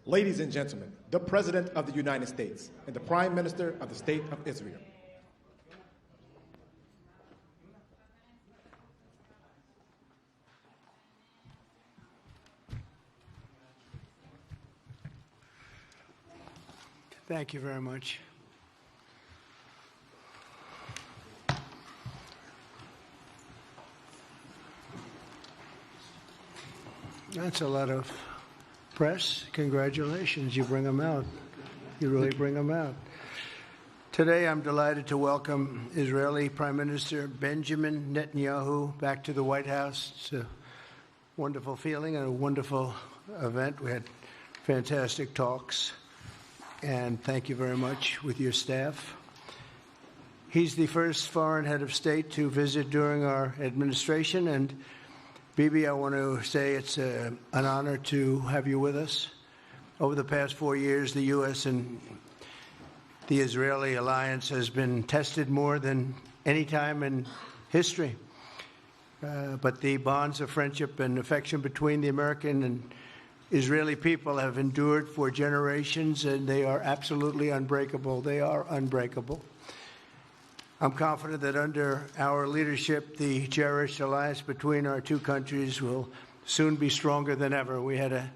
Ladies and gentlemen, the President of the United States and the Prime Minister of the State of Israel. Thank you very much. That's a lot of press. Congratulations. You bring them out. You really bring them out. Today, I'm delighted to welcome Israeli Prime Minister Benjamin Netanyahu back to the White House. It's a wonderful feeling and a wonderful event. We had fantastic talks. And thank you very much with your staff. He's the first foreign head of state to visit during our administration, and Bibi, I want to say it's an honor to have you with us. Over the past 4 years, the U.S. and the Israeli alliance has been tested more than any time in history. But the bonds of friendship and affection between the American and Israeli people have endured for generations, and they are absolutely unbreakable. They are unbreakable. I'm confident that under our leadership, the cherished alliance between our two countries will soon be stronger than ever. We had a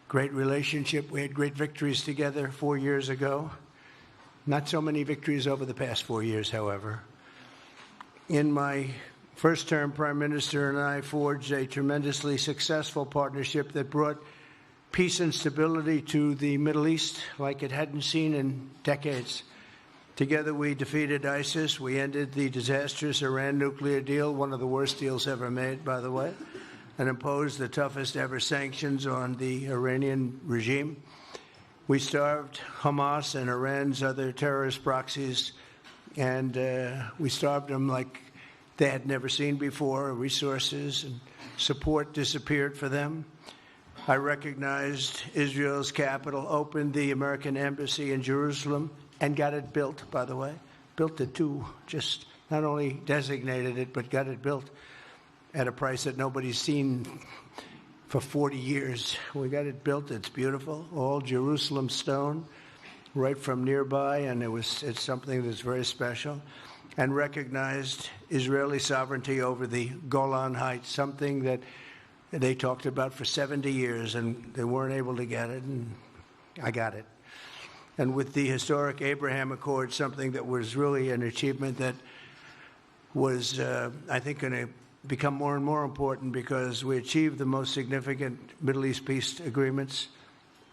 great relationship. We had great victories together 4 years ago. Not so many victories over the past 4 years, however. In my first term, Prime Minister and I forged a tremendously successful partnership that brought peace and stability to the Middle East like it hadn't seen in decades. Together, we defeated ISIS. We ended the disastrous Iran nuclear deal, one of the worst deals ever made, by the way, and imposed the toughest ever sanctions on the Iranian regime. We starved Hamas and Iran's other terrorist proxies, and we starved them like they had never seen before. Resources and support disappeared for them. I recognized Israel's capital, opened the American embassy in Jerusalem, and got it built, by the way. Built it too, just not only designated it, but got it built at a price that nobody's seen for 40 years. We got it built. It's beautiful, all Jerusalem stone, right from nearby, and it's something that's very special. And recognized Israeli sovereignty over the Golan Heights, something that they talked about for 70 years, and they weren't able to get it, and I got it. And with the historic Abraham Accord, something that was really an achievement that was, I think, going to become more and more important because we achieved the most significant Middle East peace agreements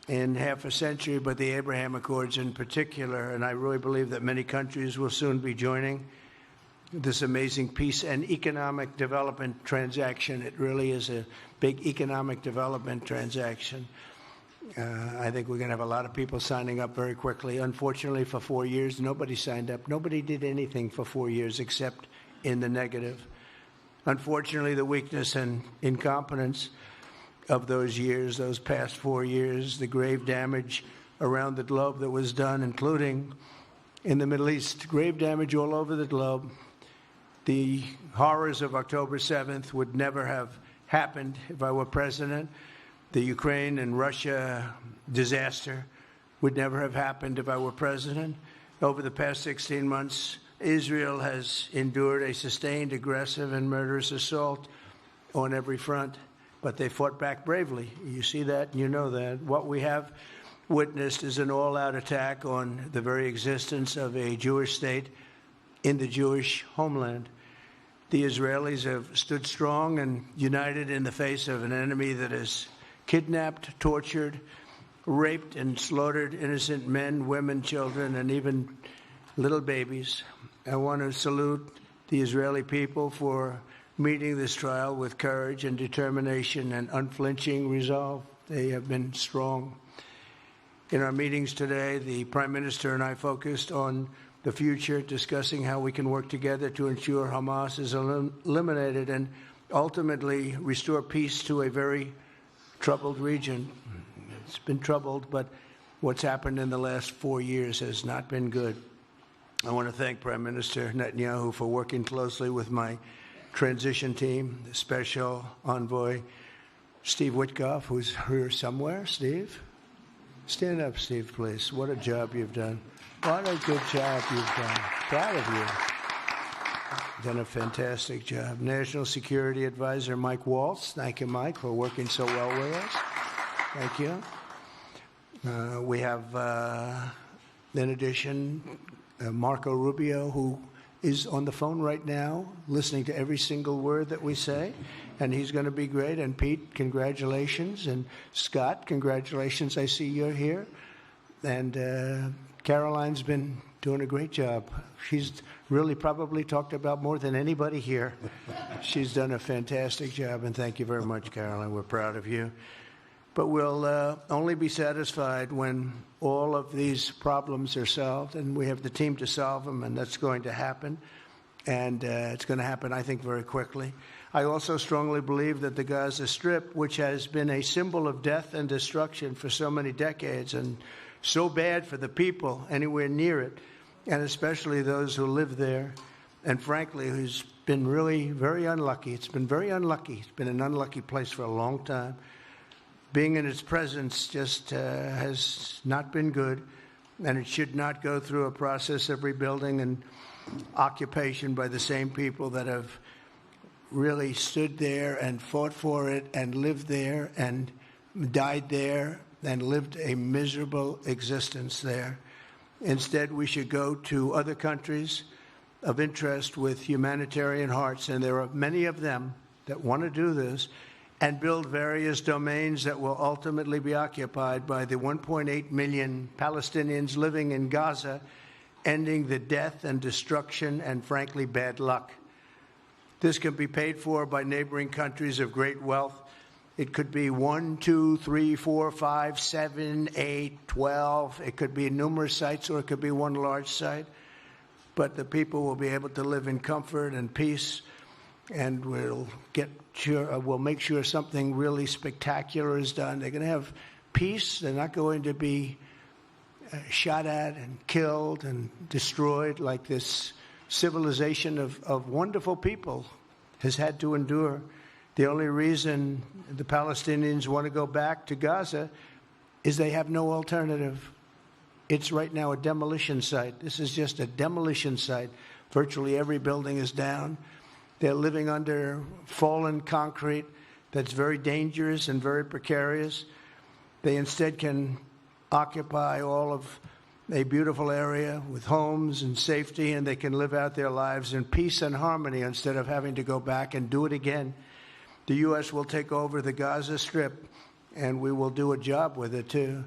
in half a century, but the Abraham Accords in particular, and I really believe that many countries will soon be joining this amazing peace and economic development transaction. It really is a big economic development transaction. I think we're going to have a lot of people signing up very quickly. Unfortunately, for 4 years, nobody signed up. Nobody did anything for 4 years except in the negative. Unfortunately, the weakness and incompetence of those years, those past 4 years, the grave damage around the globe that was done, including in the Middle East, grave damage all over the globe. The horrors of October 7th would never have happened if I were president. The Ukraine and Russia disaster would never have happened if I were president. Over the past 16 months, Israel has endured a sustained, aggressive, and murderous assault on every front, but they fought back bravely. You see that, and you know that. What we have witnessed is an all-out attack on the very existence of a Jewish state in the Jewish homeland. The Israelis have stood strong and united in the face of an enemy that has kidnapped, tortured, raped, and slaughtered innocent men, women, children, and even little babies. I want to salute the Israeli people for meeting this trial with courage and determination and unflinching resolve. They have been strong. In our meetings today, the Prime Minister and I focused on the future, discussing how we can work together to ensure Hamas is eliminated and ultimately restore peace to a very troubled region. It's been troubled, but what's happened in the last 4 years has not been good. I want to thank Prime Minister Netanyahu for working closely with my transition team, the Special Envoy Steve Witkoff, who's here somewhere. Steve? Stand up, Steve, please. What a job you've done. What a good job you've done. Proud of you. Done a fantastic job. National Security Advisor Mike Waltz. Thank you, Mike, for working so well with us. Thank you. We have, in addition, Marco Rubio, who is on the phone right now, listening to every single word that we say, and he's going to be great. And Pete, congratulations. And Scott, congratulations. I see you're here. And Caroline's been doing a great job. She's really probably talked about more than anybody here. She's done a fantastic job, and thank you very much, Caroline. We're proud of you. But we'll only be satisfied when all of these problems are solved, and we have the team to solve them, and that's going to happen. And it's going to happen, I think, very quickly. I also strongly believe that the Gaza Strip, which has been a symbol of death and destruction for so many decades, and so bad for the people anywhere near it, and especially those who live there, and frankly, who's been really very unlucky. It's been very unlucky. It's been an unlucky place for a long time. Being in its presence just has not been good, and it should not go through a process of rebuilding and occupation by the same people that have really stood there and fought for it and lived there and died there and lived a miserable existence there. Instead, we should go to other countries of interest with humanitarian hearts, and there are many of them that want to do this, and build various domains that will ultimately be occupied by the 1.8 million Palestinians living in Gaza, ending the death and destruction and, frankly, bad luck. This can be paid for by neighboring countries of great wealth. It could be 1, 2, 3, 4, 5, 7, 8, 12. It could be numerous sites, or it could be one large site. But the people will be able to live in comfort and peace, and we'll make sure something really spectacular is done. They're going to have peace. They're not going to be shot at and killed and destroyed like this civilization of wonderful people has had to endure. The only reason the Palestinians want to go back to Gaza is they have no alternative. It's right now a demolition site. This is just a demolition site. Virtually every building is down. They're living under fallen concrete that's very dangerous and very precarious. They instead can occupy all of a beautiful area with homes and safety, and they can live out their lives in peace and harmony instead of having to go back and do it again. The U.S. will take over the Gaza Strip, and we will do a job with it, too.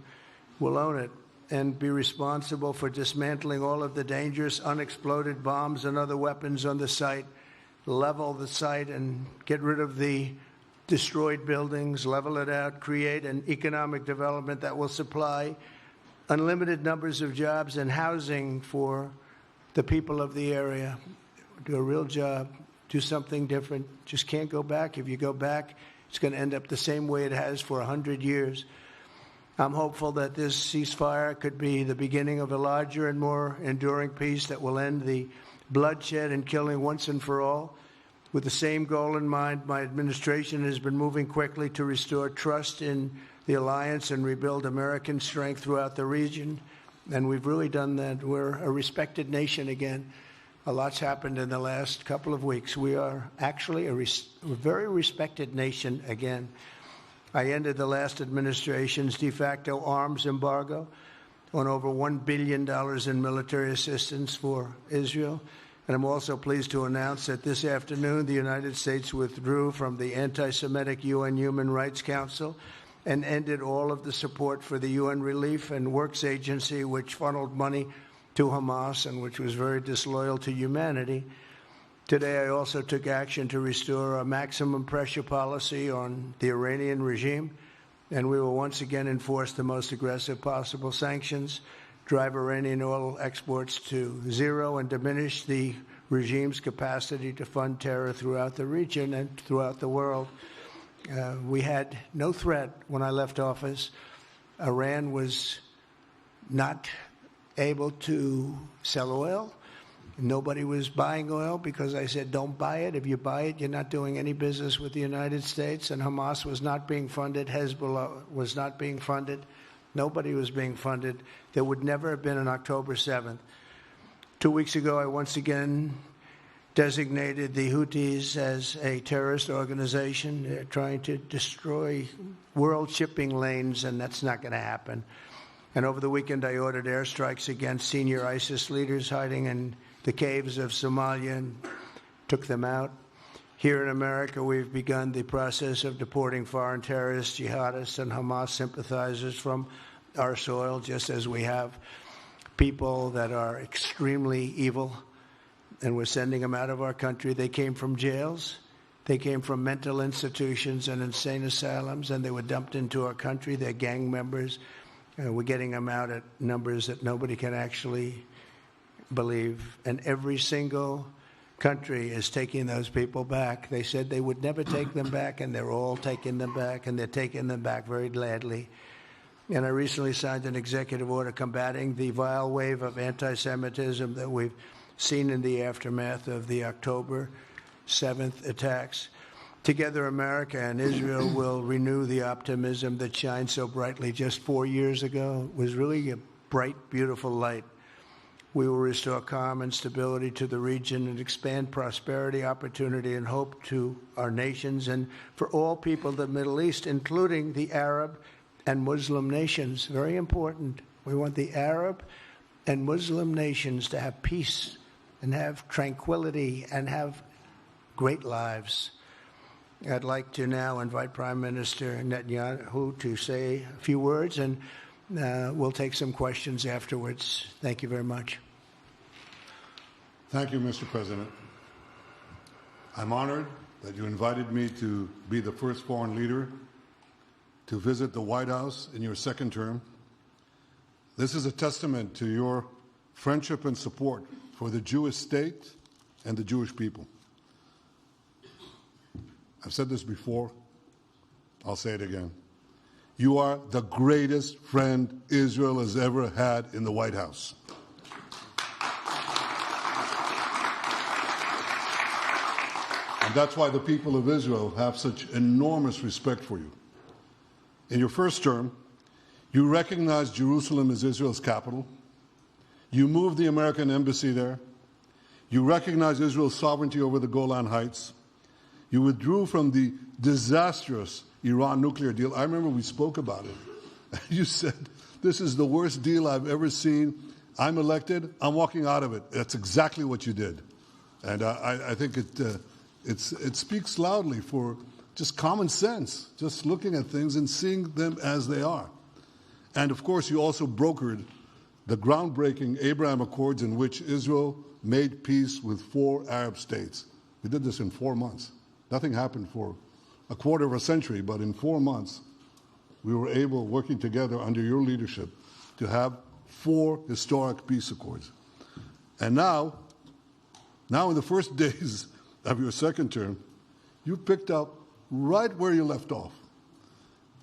We'll own it and be responsible for dismantling all of the dangerous unexploded bombs and other weapons on the site, level the site and get rid of the destroyed buildings, level it out, create an economic development that will supply unlimited numbers of jobs and housing for the people of the area. Do a real job. Do something different. Just can't go back. If you go back, it's going to end up the same way it has for 100 years. I'm hopeful that this ceasefire could be the beginning of a larger and more enduring peace that will end the bloodshed and killing once and for all. With the same goal in mind, my administration has been moving quickly to restore trust in the alliance and rebuild American strength throughout the region. And we've really done that. We're a respected nation again. A lot's happened in the last couple of weeks. We are actually a very respected nation again. I ended the last administration's de facto arms embargo on over $1 billion in military assistance for Israel. And I'm also pleased to announce that this afternoon the United States withdrew from the anti-Semitic UN Human Rights Council and ended all of the support for the UN Relief and Works Agency, which funneled money to Hamas and which was very disloyal to humanity. Today, I also took action to restore a maximum pressure policy on the Iranian regime, and we will once again enforce the most aggressive possible sanctions, drive Iranian oil exports to zero, and diminish the regime's capacity to fund terror throughout the region and throughout the world. We had no threat when I left office. Iran was not able to sell oil. Nobody was buying oil because I said, don't buy it. If you buy it, you're not doing any business with the United States. And Hamas was not being funded. Hezbollah was not being funded. Nobody was being funded. There would never have been an October 7th. 2 weeks ago, I once again designated the Houthis as a terrorist organization. They're trying to destroy world shipping lanes, and that's not going to happen. And over the weekend, I ordered airstrikes against senior ISIS leaders hiding in the caves of Somalia and took them out. Here in America, we've begun the process of deporting foreign terrorists, jihadists, and Hamas sympathizers from our soil, just as we have people that are extremely evil, and we're sending them out of our country. They came from jails. They came from mental institutions and insane asylums, and they were dumped into our country. They're gang members. We're getting them out at numbers that nobody can actually believe. And every single country is taking those people back. They said they would never take them back, and they're all taking them back, and they're taking them back very gladly. And I recently signed an executive order combating the vile wave of anti-Semitism that we've seen in the aftermath of the October 7th attacks. Together, America and Israel will renew the optimism that shined so brightly just 4 years ago. It was really a bright, beautiful light. We will restore calm and stability to the region and expand prosperity, opportunity, and hope to our nations and for all people of the Middle East, including the Arab and Muslim nations. Very important. We want the Arab and Muslim nations to have peace and have tranquility and have great lives. I'd like to now invite Prime Minister Netanyahu to say a few words, and we'll take some questions afterwards. Thank you very much. Thank you, Mr. President. I'm honored that you invited me to be the first foreign leader to visit the White House in your second term. This is a testament to your friendship and support for the Jewish state and the Jewish people. I've said this before. I'll say it again. You are the greatest friend Israel has ever had in the White House. And that's why the people of Israel have such enormous respect for you. In your first term, you recognized Jerusalem as Israel's capital. You moved the American embassy there. You recognized Israel's sovereignty over the Golan Heights. You withdrew from the disastrous Iran nuclear deal. I remember we spoke about it. You said, this is the worst deal I've ever seen. I'm elected. I'm walking out of it. That's exactly what you did. And I think it speaks loudly for just common sense, just looking at things and seeing them as they are. And, of course, you also brokered the groundbreaking Abraham Accords in which Israel made peace with 4 Arab states. We did this in 4 months. Nothing happened for a quarter of a century, but in 4 months, we were able, working together under your leadership, to have 4 historic peace accords. And now in the first days of your second term, you picked up right where you left off.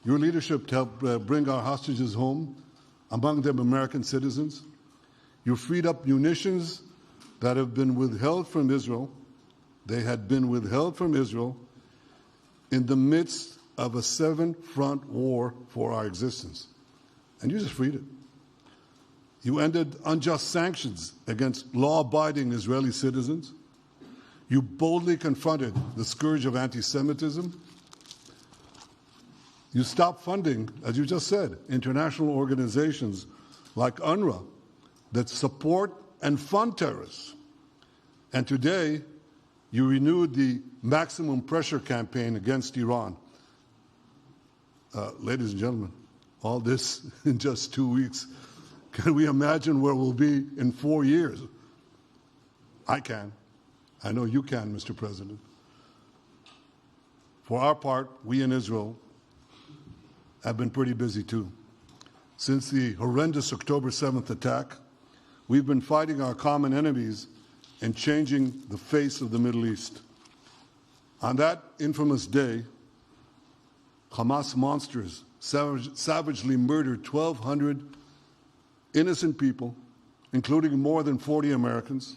Your leadership helped bring our hostages home, among them American citizens. You freed up munitions that have been withheld from Israel. They had been withheld from Israel in the midst of a 7-front war for our existence. And you just freed it. You ended unjust sanctions against law-abiding Israeli citizens. You boldly confronted the scourge of anti-Semitism. You stopped funding, as you just said, international organizations like UNRWA that support and fund terrorists. And today, you renewed the maximum pressure campaign against Iran. Ladies and gentlemen, all this in just 2 weeks. Can we imagine where we'll be in 4 years? I can. I know you can, Mr. President. For our part, we in Israel have been pretty busy too. Since the horrendous October 7th attack, we've been fighting our common enemies and changing the face of the Middle East. On that infamous day, Hamas monsters savagely murdered 1,200 innocent people, including more than 40 Americans.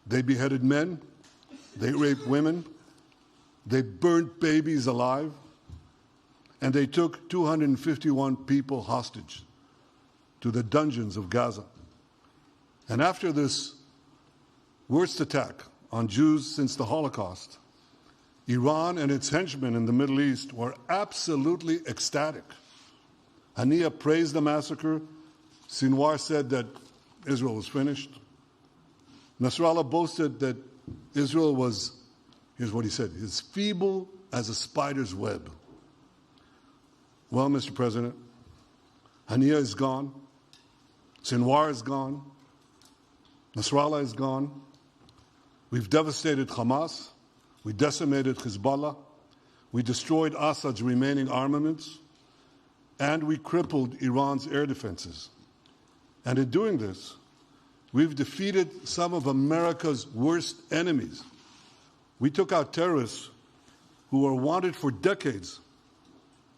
They beheaded men, they raped women, they burnt babies alive, and they took 251 people hostage to the dungeons of Gaza. And after this worst attack on Jews since the Holocaust, Iran and its henchmen in the Middle East were absolutely ecstatic. Haniya praised the massacre. Sinwar said that Israel was finished. Nasrallah boasted that Israel was, here's what he said, as feeble as a spider's web. Well, Mr. President, Haniya is gone. Sinwar is gone. Nasrallah is gone. We've devastated Hamas. We decimated Hezbollah. We destroyed Assad's remaining armaments. And we crippled Iran's air defenses. And in doing this, we've defeated some of America's worst enemies. We took out terrorists who were wanted for decades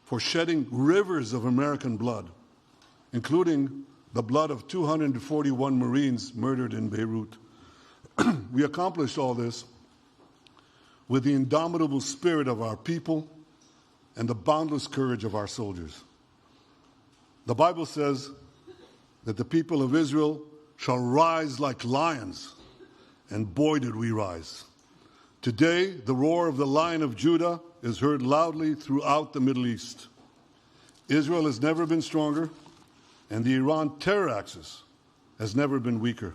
for shedding rivers of American blood, including the blood of 241 Marines murdered in Beirut. We accomplished all this with the indomitable spirit of our people and the boundless courage of our soldiers. The Bible says that the people of Israel shall rise like lions, and boy did we rise. Today, the roar of the Lion of Judah is heard loudly throughout the Middle East. Israel has never been stronger, and the Iran terror axis has never been weaker.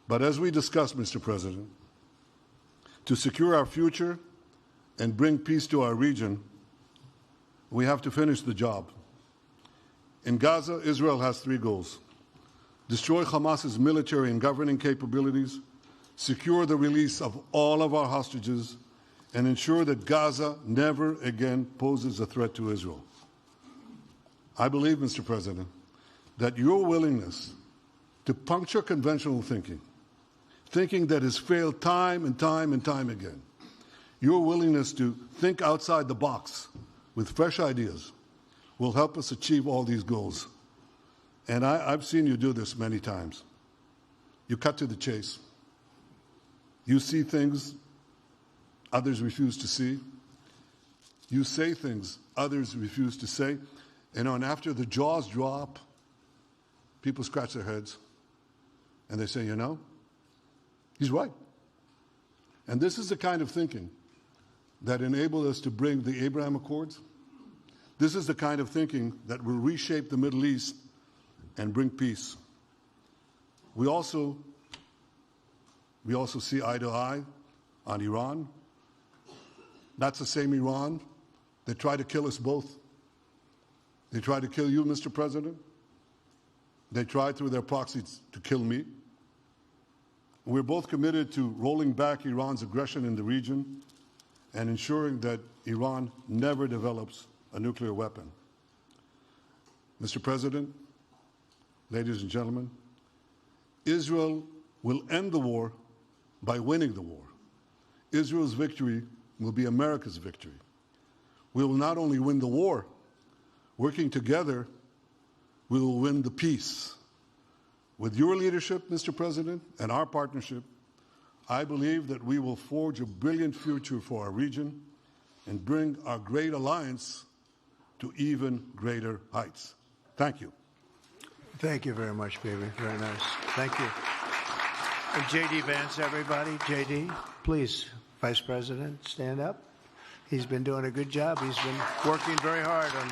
But as we discussed, Mr. President, to secure our future and bring peace to our region, we have to finish the job. In Gaza, Israel has three goals: destroy Hamas's military and governing capabilities, secure the release of all of our hostages, and ensure that Gaza never again poses a threat to Israel. I believe, Mr. President, that your willingness to puncture conventional thinking that has failed time and time and time again, your willingness to think outside the box with fresh ideas will help us achieve all these goals. And I've seen you do this many times. You cut to the chase. You see things others refuse to see. You say things others refuse to say. And after the jaws drop, people scratch their heads and they say, you know, he's right. And this is the kind of thinking that enabled us to bring the Abraham Accords. This is the kind of thinking that will reshape the Middle East and bring peace. We also see eye to eye on Iran. That's the same Iran that tried to kill us both. They tried to kill you, Mr. President. They tried through their proxies to kill me. We're both committed to rolling back Iran's aggression in the region and ensuring that Iran never develops a nuclear weapon. Mr. President, ladies and gentlemen, Israel will end the war by winning the war. Israel's victory will be America's victory. We will not only win the war, working together, we will win the peace. With your leadership, Mr. President, and our partnership, I believe that we will forge a brilliant future for our region and bring our great alliance to even greater heights. Thank you. Thank you very much, baby. Very nice. Thank you. And J.D. Vance, everybody. J.D., please, Vice President, stand up. He's been doing a good job. He's been working very hard on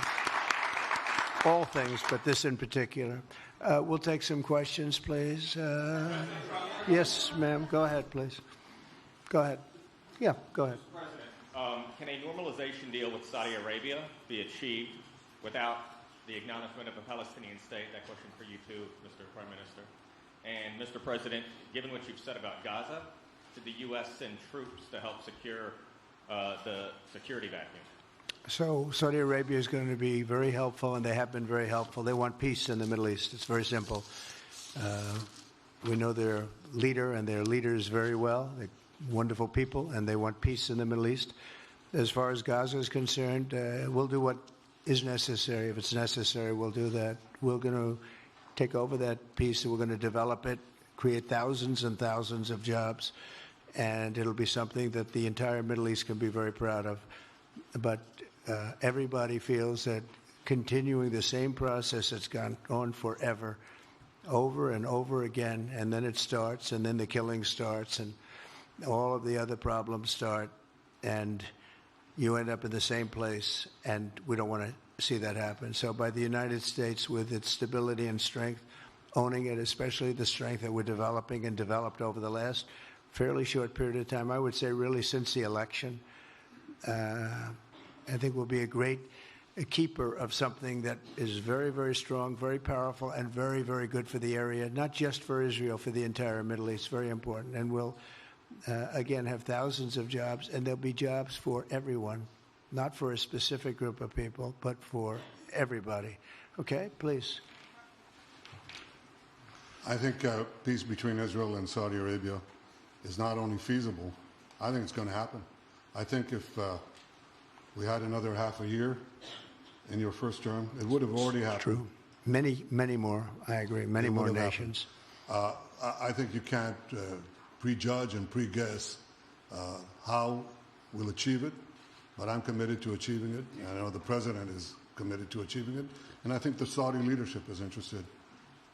all things, but this in particular. We'll take some questions, please. Yes, ma'am. Go ahead, please. Go ahead. Yeah, go ahead. Mr. President, can a normalization deal with Saudi Arabia be achieved without the acknowledgement of a Palestinian state? That question for you too, Mr. Prime Minister. And Mr. President, given what you've said about Gaza, did the U.S. send troops to help secure the security vacuum? So Saudi Arabia is going to be very helpful, and they have been very helpful. They want peace in the Middle East. It's very simple. We know their leader and their leaders very well. They're wonderful people, and they want peace in the Middle East. As far as Gaza is concerned, we'll do what is necessary. If it's necessary, we'll do that. We're going to take over that peace, and we're going to develop it, create thousands and thousands of jobs, and it'll be something that the entire Middle East can be very proud of. But everybody feels that continuing the same process that's gone on forever, over and over again, and then it starts, and then the killing starts, and all of the other problems start, and you end up in the same place, and we don't want to see that happen. So by the United States, with its stability and strength, owning it, especially the strength that we're developing and developed over the last fairly short period of time, I would say really since the election, I think we'll be a keeper of something that is very, very strong, very powerful, and very, very good for the area, not just for Israel, for the entire Middle East. Very important. And we'll, again, have thousands of jobs, and there'll be jobs for everyone, not for a specific group of people, but for everybody. Okay, please. I think peace between Israel and Saudi Arabia is not only feasible, I think it's going to happen. I think if we had another half a year in your first term, it would have already happened. True. Many, many more, I agree, many more nations. I think you can't prejudge and pre-guess how we'll achieve it, but I'm committed to achieving it. And I know the President is committed to achieving it, and I think the Saudi leadership is interested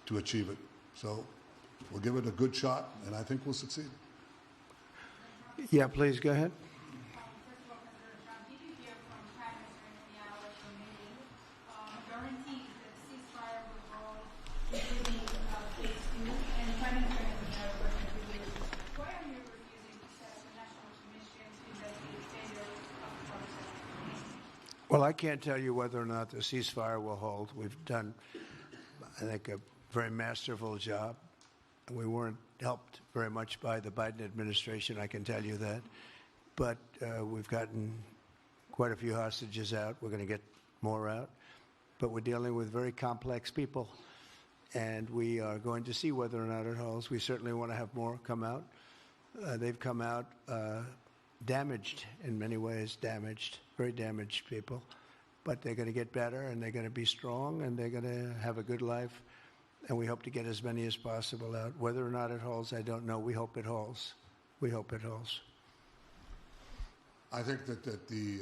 to achieve it. So we'll give it a good shot, and I think we'll succeed. Yeah, please, go ahead. First of all, President Trump, did you hear from Prime Minister Netanyahu at your meeting guarantees that the ceasefire will hold, including phase 2, and Prime Minister Netanyahu question to you. Why are you refusing to set up a national commission to investigate failures of the process? Well, I can't tell you whether or not the ceasefire will hold. We've done, I think, a very masterful job. We weren't helped very much by the Biden administration, I can tell you that. But we've gotten quite a few hostages out. We're going to get more out. But we're dealing with very complex people. And we are going to see whether or not it holds. We certainly want to have more come out. They've come out damaged in many ways, very damaged people. But they're going to get better, and they're going to be strong, and they're going to have a good life. And we hope to get as many as possible out. Whether or not it holds, I don't know. We hope it holds. We hope it holds. I think that at the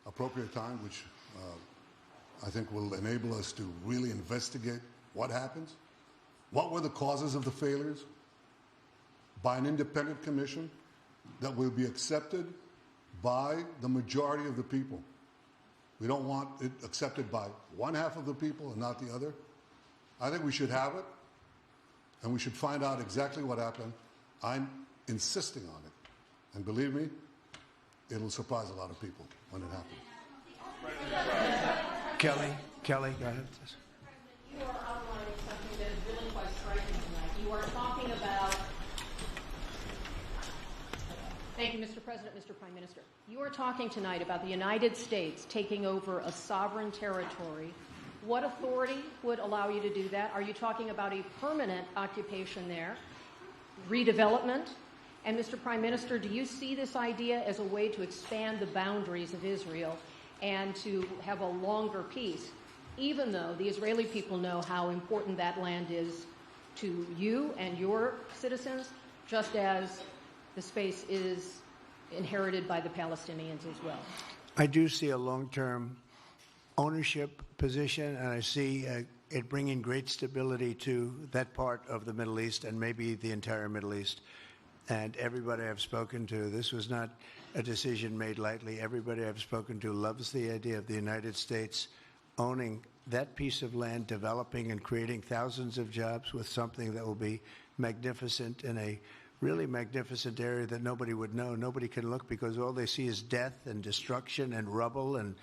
appropriate time, which I think will enable us to really investigate what happens, what were the causes of the failures, by an independent commission that will be accepted by the majority of the people. We don't want it accepted by one half of the people and not the other. I think we should have it, and we should find out exactly what happened. I'm insisting on it. And believe me, it'll surprise a lot of people when it happens. Kelly, go ahead. You are outlining something that is really quite striking tonight. You are talking about... Thank you, Mr. President, Mr. Prime Minister. You are talking tonight about the United States taking over a sovereign territory. What authority would allow you to do that? Are you talking about a permanent occupation there, redevelopment? And Mr. Prime Minister, do you see this idea as a way to expand the boundaries of Israel and to have a longer peace, even though the Israeli people know how important that land is to you and your citizens, just as the space is inherited by the Palestinians as well? I do see a long-term ownership position, and I see it bringing great stability to that part of the Middle East and maybe the entire Middle East. And everybody I've spoken to, this was not a decision made lightly. Everybody I've spoken to loves the idea of the United States owning that piece of land, developing and creating thousands of jobs with something that will be magnificent in a really magnificent area that nobody would know. Nobody can look because all they see is death and destruction and rubble and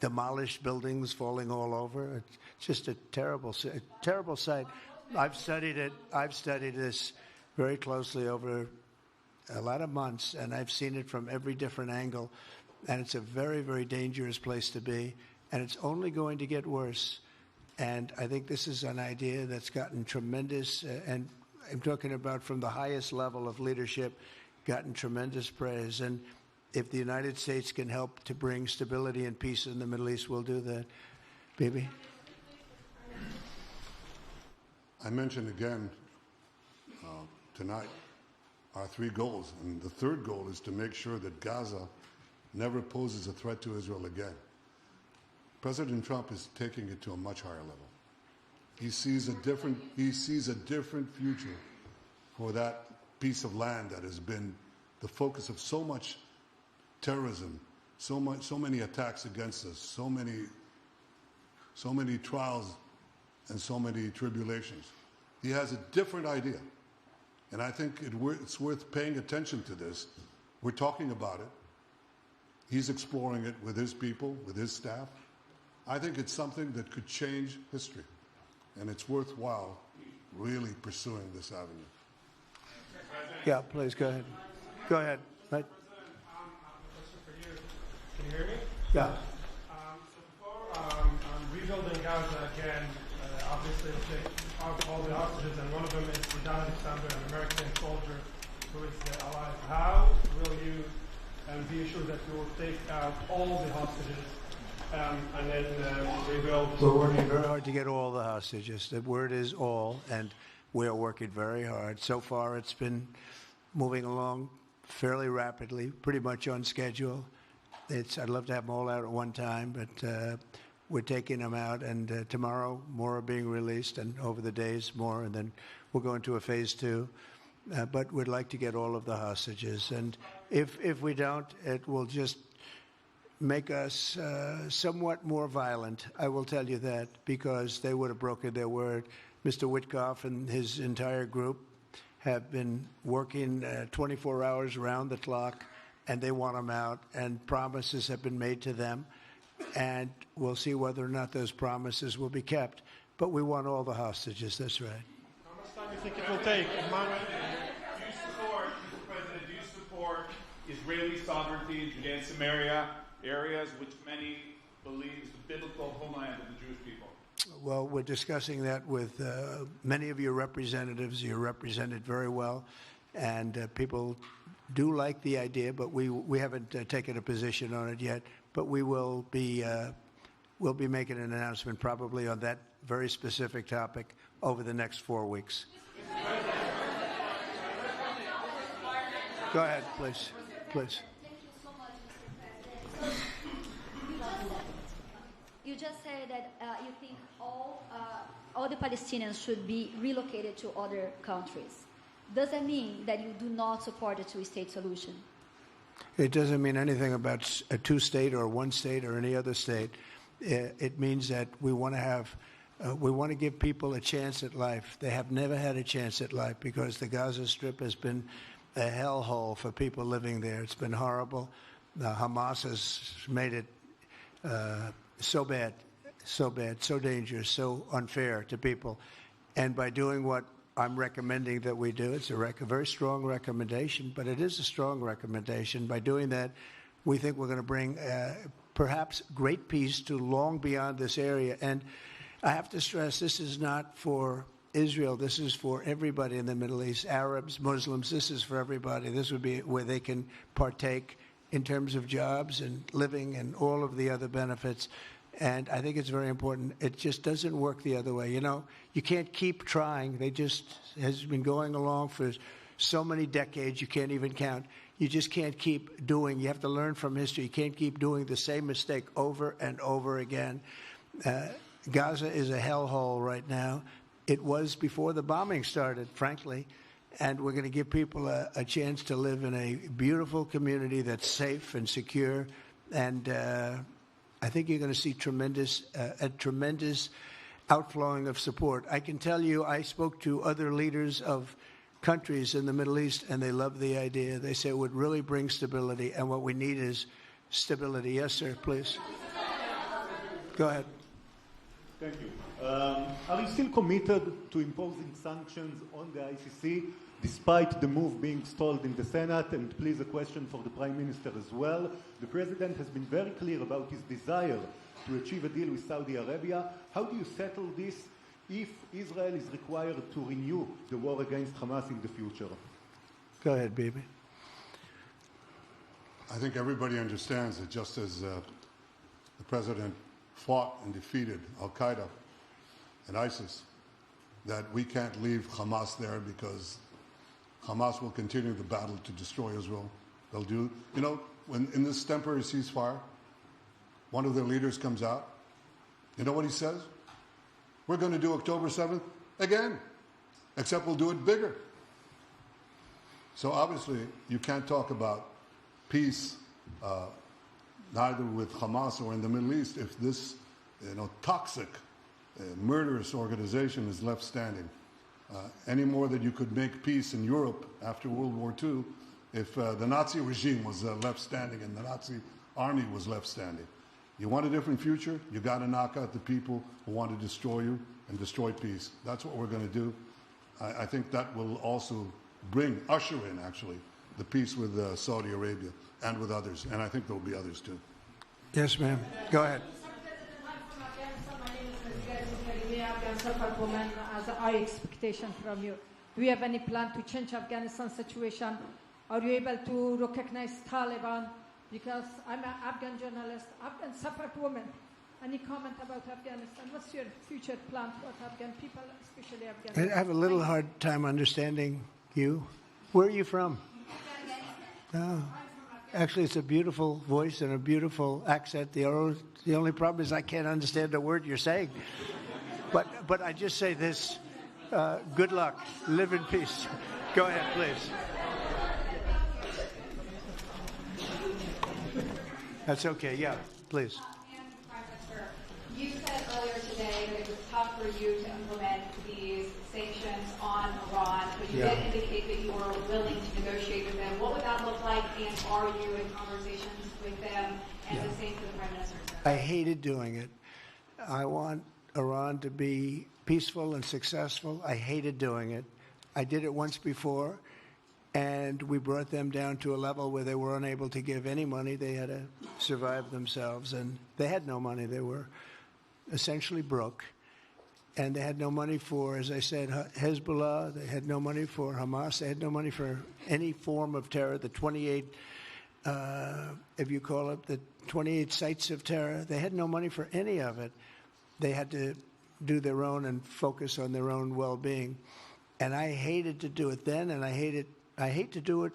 demolished buildings falling all over. It's just a terrible sight. I've studied it. I've studied this very closely over a lot of months, and I've seen it from every different angle. And it's a very, very dangerous place to be, and it's only going to get worse. And I think this is an idea that's gotten tremendous, and I'm talking about from the highest level of leadership, gotten tremendous praise. And if the United States can help to bring stability and peace in the Middle East, we'll do that. Bibi? I mentioned again tonight our three goals. And the third goal is to make sure that Gaza never poses a threat to Israel again. President Trump is taking it to a much higher level. He sees a different future for that piece of land that has been the focus of so much terrorism, so many attacks against us, so many trials and so many tribulations. He has a different idea. And I think it's worth paying attention to this. We're talking about it. He's exploring it with his people, with his staff. I think it's something that could change history. And it's worthwhile really pursuing this avenue. Yeah, please, go ahead. Go ahead. Right. Can you hear me? Yeah. So before rebuilding Gaza again, obviously it'll take out all the hostages, and one of them is John Alexander, an American soldier who is alive. How will you be assured that you will take out all the hostages and then rebuild? We're working very hard to get all the hostages. The word is all, and we're working very hard. So far, it's been moving along fairly rapidly, pretty much on schedule. I'd love to have them all out at one time, but we're taking them out, and tomorrow more are being released, and over the days more, and then we'll go into a phase 2. But we'd like to get all of the hostages, and if we don't, it will just make us somewhat more violent. I will tell you that, because they would have broken their word. Mr. Witkoff and his entire group have been working 24 hours around the clock, and they want them out, and promises have been made to them, and we'll see whether or not those promises will be kept. But we want all the hostages, that's right. How much time do you think it will take? Do you support, Mr. President, do you support Israeli sovereignty in Judea and Samaria, areas which many believe is the biblical homeland of the Jewish people? Well, we're discussing that with many of your representatives. You're represented very well, and people do like the idea, but we haven't taken a position on it yet. But we will be we'll be making an announcement probably on that very specific topic over the next 4 weeks. Go ahead, please. Please. Thank you so much, Mr. President. You just said that you think all the Palestinians should be relocated to other countries. Does that mean that you do not support a two-state solution? It doesn't mean anything about a two-state or one state or any other state. It means that we want to have, we want to give people a chance at life. They have never had a chance at life because the Gaza Strip has been a hellhole for people living there. It's been horrible. Hamas has made it so bad, so dangerous, so unfair to people. And by doing what I'm recommending that we do, it's a very strong recommendation, but it is a strong recommendation. By doing that, we think we're going to bring perhaps great peace to long beyond this area. And I have to stress, this is not for Israel. This is for everybody in the Middle East, Arabs, Muslims. This is for everybody. This would be where they can partake in terms of jobs and living and all of the other benefits. And I think it's very important. It just doesn't work the other way. You know, you can't keep trying. They just has been going along for so many decades, you can't even count. You just can't keep doing. You have to learn from history. You can't keep doing the same mistake over and over again. Gaza is a hellhole right now. It was before the bombing started, frankly. And we're going to give people a chance to live in a beautiful community that's safe and secure. And I think you're going to see a tremendous outflowing of support. I can tell you, I spoke to other leaders of countries in the Middle East, and they love the idea. They say it would really bring stability, and what we need is stability. Yes, sir, please. Go ahead. Thank you. Are you still committed to imposing sanctions on the ICC, despite the move being stalled in the Senate? And please, a question for the Prime Minister as well. The President has been very clear about his desire to achieve a deal with Saudi Arabia. How do you settle this if Israel is required to renew the war against Hamas in the future? Go ahead, Bibi. I think everybody understands that just as the President fought and defeated Al-Qaeda and ISIS, that we can't leave Hamas there because Hamas will continue the battle to destroy Israel. They'll do, you know, when in this temporary ceasefire, one of their leaders comes out, you know what he says? We're going to do October 7th again, except we'll do it bigger. So obviously, you can't talk about peace neither with Hamas or in the Middle East if this toxic, murderous organization is left standing. Any more than you could make peace in Europe after World War II if the Nazi regime was left standing and the Nazi army was left standing. You want a different future? You got to knock out the people who want to destroy you and destroy peace. That's what we're going to do. I think that will also usher in, actually, the peace with Saudi Arabia and with others. And I think there will be others, too. Yes, ma'am. Go ahead. As our expectation from you. Do you have any plan to change Afghanistan situation? Are you able to recognize Taliban? Because I'm an Afghan journalist, Afghan suffered woman. Any comment about Afghanistan? What's your future plan for Afghan people, especially Afghanistan? I have a little hard time understanding you. Where are you from? Oh. Actually, it's a beautiful voice and a beautiful accent. The only problem is I can't understand a word you're saying. But I just say this, good luck, live in peace. Go ahead, please. That's okay, yeah, please. You said earlier today that it was tough for you to implement these sanctions on Iran, but you did indicate that you were willing to negotiate with them. What would that look like, and are you in conversations with them, and the same for the Prime Minister? I hated doing it. I want Iran to be peaceful and successful. I hated doing it. I did it once before, and we brought them down to a level where they were unable to give any money. They had to survive themselves, and they had no money. They were essentially broke, and they had no money for, as I said, Hezbollah. They had no money for Hamas. They had no money for any form of terror. The 28, if you call it, the 28 sites of terror, they had no money for any of it. They had to do their own and focus on their own well-being. And I hated to do it then, and I hate to do it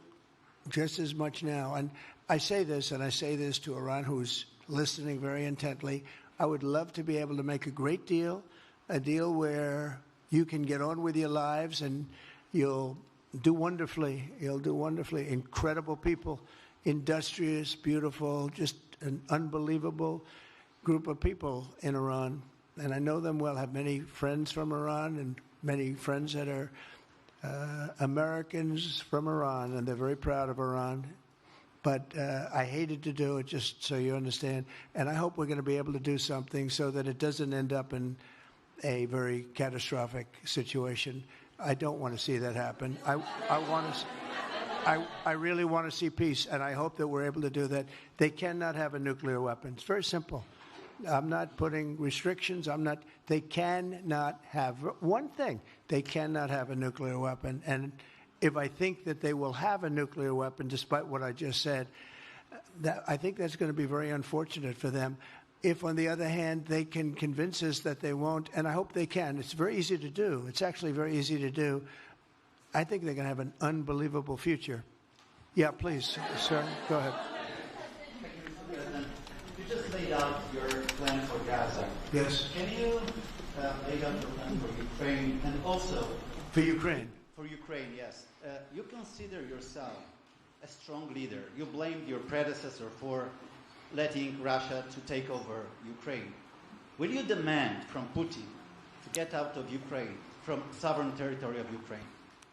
just as much now. And I say this, and I say this to Iran, who's listening very intently. I would love to be able to make a great deal, a deal where you can get on with your lives and you'll do wonderfully. You'll do wonderfully. Incredible people, industrious, beautiful, just an unbelievable group of people in Iran. And I know them well, have many friends from Iran and many friends that are Americans from Iran, and they're very proud of Iran. But I hated to do it, just so you understand. And I hope we're going to be able to do something so that it doesn't end up in a very catastrophic situation. I don't want to see that happen. I really want to see peace, and I hope that we're able to do that. They cannot have a nuclear weapon. It's very simple. I'm not putting restrictions. They cannot have one thing. They cannot have a nuclear weapon. And if I think that they will have a nuclear weapon, despite what I just said, I think that's going to be very unfortunate for them. If, on the other hand, they can convince us that they won't, and I hope they can. It's very easy to do. It's actually very easy to do. I think they're going to have an unbelievable future. Yeah, please, sir, go ahead. You just laid out your plan for Gaza. Yes. Can you lay out your plan for Ukraine and also... For Ukraine? For Ukraine, yes. You consider yourself a strong leader. You blamed your predecessor for letting Russia to take over Ukraine. Will you demand from Putin to get out of Ukraine, from sovereign territory of Ukraine?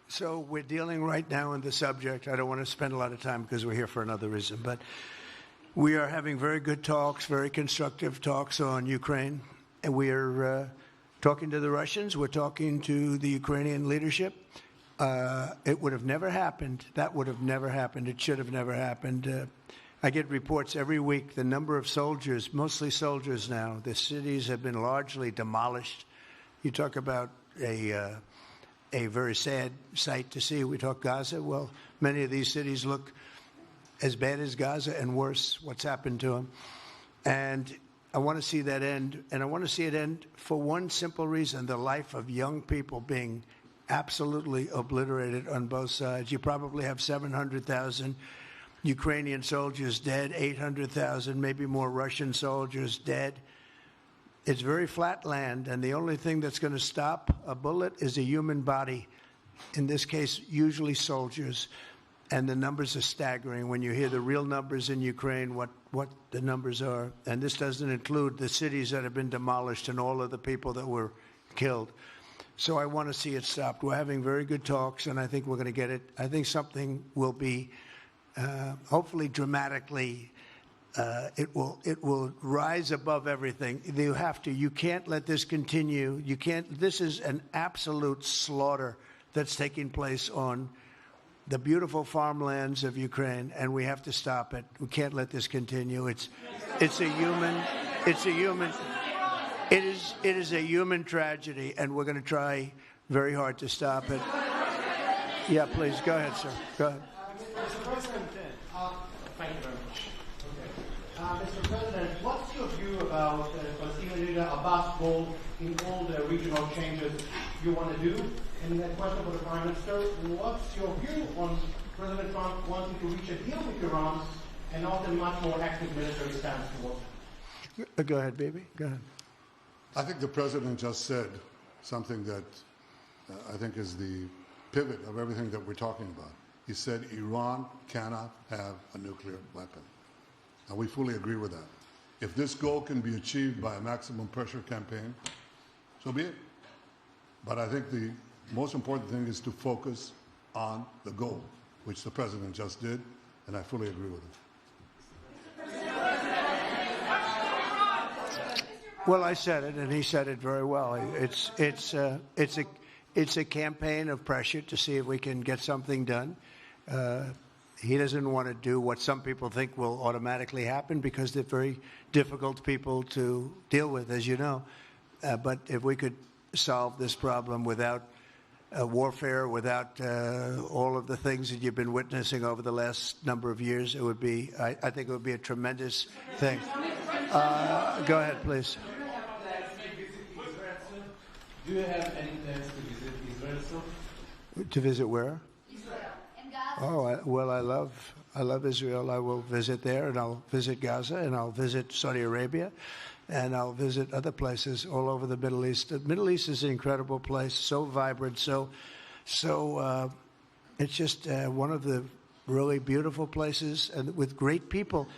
So we're dealing right now in the subject. I don't want to spend a lot of time because we're here for another reason, but we are having very good talks, very constructive talks on Ukraine, and we are talking to the Russians. We're talking to the Ukrainian leadership. It would have never happened. That would have never happened. It should have never happened. I get reports every week. The number of soldiers, mostly soldiers now, the cities have been largely demolished. You talk about a very sad sight to see. We talk Gaza. Well, many of these cities look as bad as Gaza and worse, what's happened to them. And I want to see that end. And I want to see it end for one simple reason, the life of young people being absolutely obliterated on both sides. You probably have 700,000 Ukrainian soldiers dead, 800,000, maybe more Russian soldiers dead. It's very flat land, and the only thing that's going to stop a bullet is a human body. In this case, usually soldiers. And the numbers are staggering when you hear the real numbers in Ukraine, what the numbers are. And this doesn't include the cities that have been demolished and all of the people that were killed. So I want to see it stopped. We're having very good talks, and I think we're going to get it. I think something will be hopefully dramatically, it will rise above everything. You have to. You can't let this continue. You can't. This is an absolute slaughter that's taking place on the beautiful farmlands of Ukraine, and we have to stop it. We can't let this continue. It is a human tragedy, and we're going to try very hard to stop it. Yeah, please go ahead, sir. Go ahead. Mr. President, thank you very much. Okay. Mr. President, what's your view about Palestinian leader Abbas' role in all the regional changes you want to do? And the question for the Prime Minister, what's your view on President Trump wanting to reach a deal with Iran and not a much more active military stance towards it? Go ahead, baby. Go ahead. I think the President just said something that I think is the pivot of everything that we're talking about. He said Iran cannot have a nuclear weapon. And we fully agree with that. If this goal can be achieved by a maximum pressure campaign, so be it. But I think the most important thing is to focus on the goal, which the President just did, and I fully agree with him. Well, I said it, and he said it very well. It's a campaign of pressure to see if we can get something done. He doesn't want to do what some people think will automatically happen because they're very difficult people to deal with, as you know. But if we could solve this problem without warfare, without all of the things that you've been witnessing over the last number of years, it would be, I think it would be a tremendous thing. Go ahead, please. Do you have any plans to visit Israel soon? To visit where? Israel and Gaza. Oh, well, I love Israel. I will visit there, and I'll visit Gaza, and I'll visit Saudi Arabia, and I'll visit other places all over the Middle East. The Middle East is an incredible place, so vibrant, so it's just one of the really beautiful places and with great people.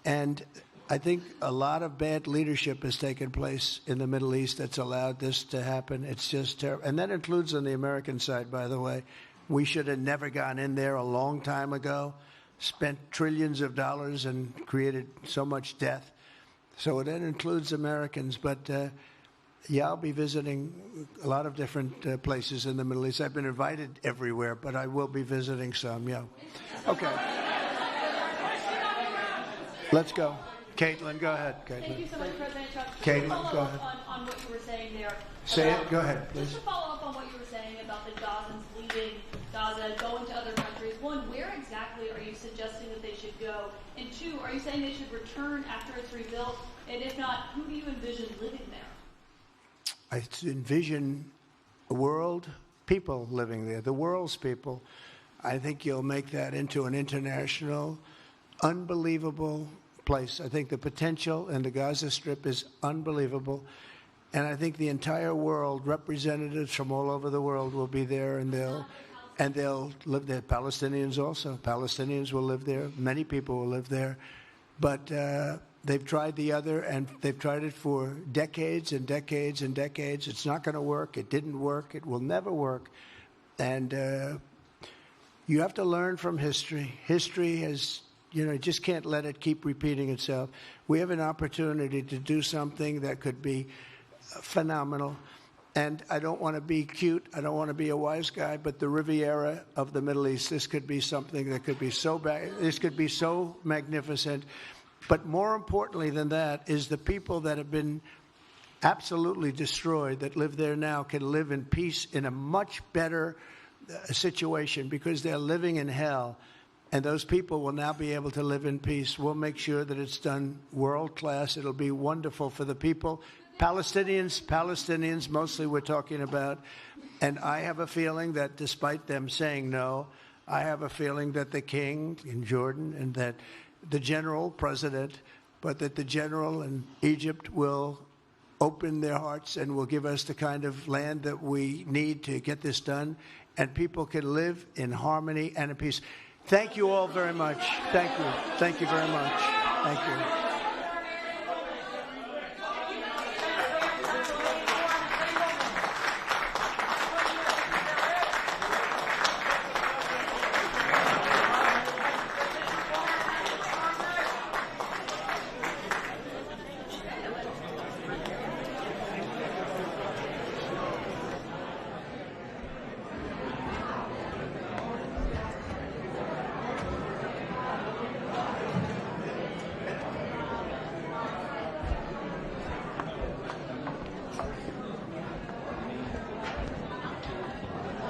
And I think a lot of bad leadership has taken place in the Middle East that's allowed this to happen. It's just terrible. And that includes on the American side, by the way. We should have never gone in there a long time ago, spent trillions of dollars and created so much death. So that includes Americans. But, yeah, I'll be visiting a lot of different places in the Middle East. I've been invited everywhere, but I will be visiting some, yeah. Okay. Let's go. Caitlin, go ahead. Caitlin. Thank you so much, President Trump. Caitlin, go ahead. On what you were saying there. Say it. Go ahead, please. Just to follow up on what you were saying about the Gazans leaving Gaza, going to other countries. One, where exactly are you suggesting that they should go? And two, are you saying they should return after it's rebuilt? And if not, who do you envision living there? I envision a world, people living there, the world's people. I think you'll make that into an international, unbelievable place. I think the potential in the Gaza Strip is unbelievable. And I think the entire world, representatives from all over the world will be there, and they'll live there. Palestinians also. Palestinians will live there. Many people will live there. But they've tried the other, and they've tried it for decades and decades and decades. It's not going to work. It didn't work. It will never work. And you have to learn from history. History has, you just can't let it keep repeating itself. We have an opportunity to do something that could be phenomenal. And I don't want to be cute. I don't want to be a wise guy, but the Riviera of the Middle East, this could be something that could be so bad. This could be so magnificent. But more importantly than that is the people that have been absolutely destroyed that live there now can live in peace in a much better situation because they're living in hell. And those people will now be able to live in peace. We'll make sure that it's done world class. It'll be wonderful for the people. Palestinians mostly we're talking about. And I have a feeling that despite them saying no, I have a feeling that the king in Jordan and that the general president, but that the general in Egypt will open their hearts and will give us the kind of land that we need to get this done, and people can live in harmony and in peace. Thank you all very much. Thank you. Thank you very much. Thank you.